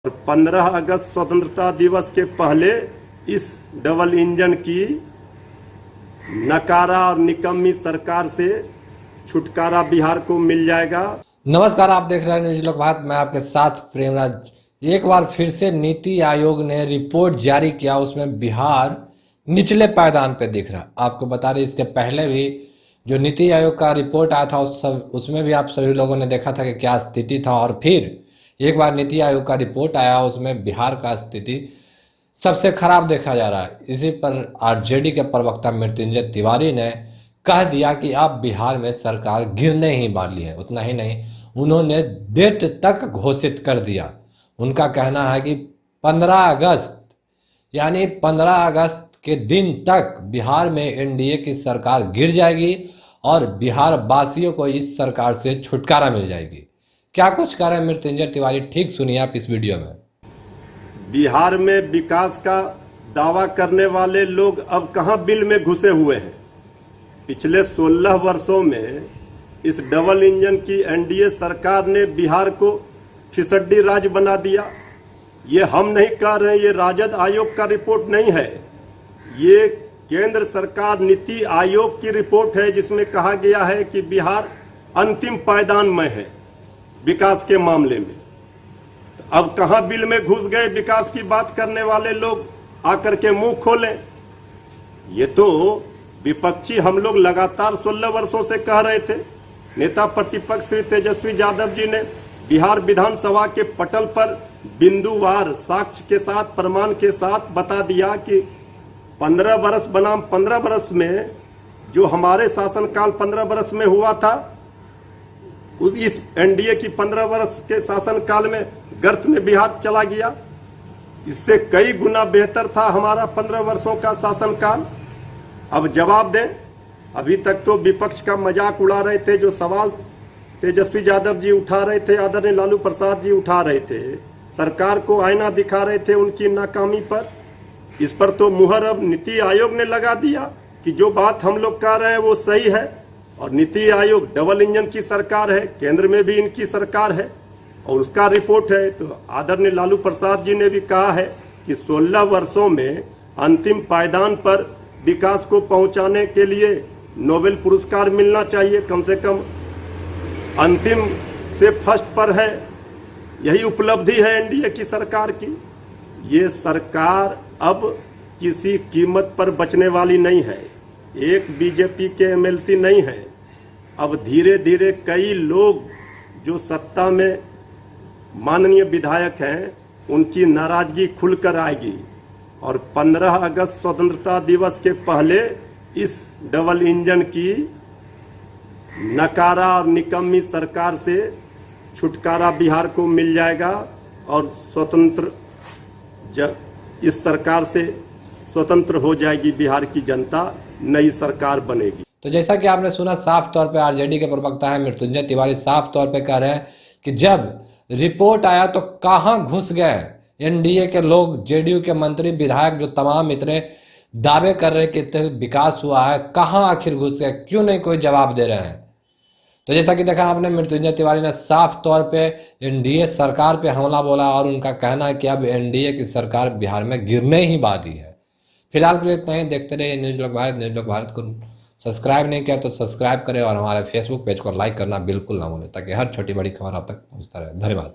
15 अगस्त स्वतंत्रता दिवस के पहले इस डबल इंजन की नकारा और निकम्मी सरकार से छुटकारा बिहार को मिल जाएगा। नमस्कार, आप देख रहे हैं न्यूज लोक भारत। मैं आपके साथ प्रेमराज। एक बार फिर से नीति आयोग ने रिपोर्ट जारी किया, उसमें बिहार निचले पायदान पे दिख रहा। आपको बता दें, इसके पहले भी जो नीति आयोग का रिपोर्ट आया था उसमें भी आप सभी लोगों ने देखा था कि क्या स्थिति था, और फिर एक बार नीति आयोग का रिपोर्ट आया, उसमें बिहार का स्थिति सबसे खराब देखा जा रहा है। इसी पर आरजेडी के प्रवक्ता मृत्युंजय तिवारी ने कह दिया कि अब बिहार में सरकार गिरने ही वाली है। उतना ही नहीं, उन्होंने डेट तक घोषित कर दिया। उनका कहना है कि 15 अगस्त यानी 15 अगस्त के दिन तक बिहार में एनडीए की सरकार गिर जाएगी और बिहार वासियों को इस सरकार से छुटकारा मिल जाएगी। क्या कुछ कह रहे हैं मृत्युंजय तिवारी, ठीक सुनिए आप इस वीडियो में। बिहार में विकास का दावा करने वाले लोग अब कहां बिल में घुसे हुए हैं। पिछले 16 वर्षों में इस डबल इंजन की एनडीए सरकार ने बिहार को फिसड्डी राज्य बना दिया। ये हम नहीं कह रहे हैं, ये राजद आयोग का रिपोर्ट नहीं है, ये केंद्र सरकार नीति आयोग की रिपोर्ट है, जिसमें कहा गया है कि बिहार अंतिम पायदान में है विकास के मामले में। तो अब कहां बिल में घुस गए विकास की बात करने वाले लोग, आकर के मुंह खोलें। ये तो विपक्षी हम लोग लगातार 16 वर्षों से कह रहे थे। नेता प्रतिपक्ष श्री तेजस्वी यादव जी ने बिहार विधानसभा के पटल पर बिंदुवार साक्ष्य के साथ, प्रमाण के साथ बता दिया कि 15 बरस बनाम 15 बरस में जो हमारे शासनकाल 15 बरस में हुआ था, इस एनडीए की 15 बरस के शासनकाल में गर्त में बिहार चला गया। इससे कई गुना बेहतर था हमारा 15 वर्षों का शासनकाल। अब जवाब दें। अभी तक तो विपक्ष का मजाक उड़ा रहे थे, जो सवाल तेजस्वी यादव जी उठा रहे थे, आदरणीय लालू प्रसाद जी उठा रहे थे, सरकार को आईना दिखा रहे थे उनकी नाकामी पर। इस पर तो मुहर अब नीति आयोग ने लगा दिया कि जो बात हम लोग कह रहे हैं वो सही है। और नीति आयोग डबल इंजन की सरकार है, केंद्र में भी इनकी सरकार है और उसका रिपोर्ट है। तो आदरणीय लालू प्रसाद जी ने भी कहा है कि 16 वर्षों में अंतिम पायदान पर विकास को पहुंचाने के लिए नोबेल पुरस्कार मिलना चाहिए, कम से कम अंतिम से फर्स्ट पर है। यही उपलब्धि है एनडीए की सरकार की। ये सरकार अब किसी कीमत पर बचने वाली नहीं है, एक बीजेपी के एमएलसी नहीं है। अब धीरे धीरे कई लोग जो सत्ता में माननीय विधायक हैं, उनकी नाराजगी खुलकर आएगी और 15 अगस्त स्वतंत्रता दिवस के पहले इस डबल इंजन की नकारा और निकम्मी सरकार से छुटकारा बिहार को मिल जाएगा और इस सरकार से स्वतंत्र हो जाएगी बिहार की जनता, नई सरकार बनेगी। तो जैसा कि आपने सुना, साफ तौर पे आरजेडी के प्रवक्ता है मृत्युंजय तिवारी साफ तौर पे कह रहे हैं कि जब रिपोर्ट आया तो कहां घुस गए एनडीए के लोग, जेडीयू के मंत्री विधायक, जो तमाम इतने दावे कर रहे कि इतने विकास हुआ है, कहां आखिर घुस गए, क्यों नहीं कोई जवाब दे रहे हैं। तो जैसा कि देखा आपने, मृत्युंजय तिवारी ने साफ तौर पे एनडीए सरकार पे हमला बोला और उनका कहना है कि अब एनडीए की सरकार बिहार में गिरने ही वाली है। फिलहाल के लिए इतना ही। देखते रहिए न्यूज लोक भारत। न्यूज लोक भारत को सब्सक्राइब नहीं किया तो सब्सक्राइब करें और हमारे फेसबुक पेज को लाइक करना बिल्कुल ना भूलें, ताकि हर छोटी बड़ी खबर आप तक पहुंचता रहे। धन्यवाद।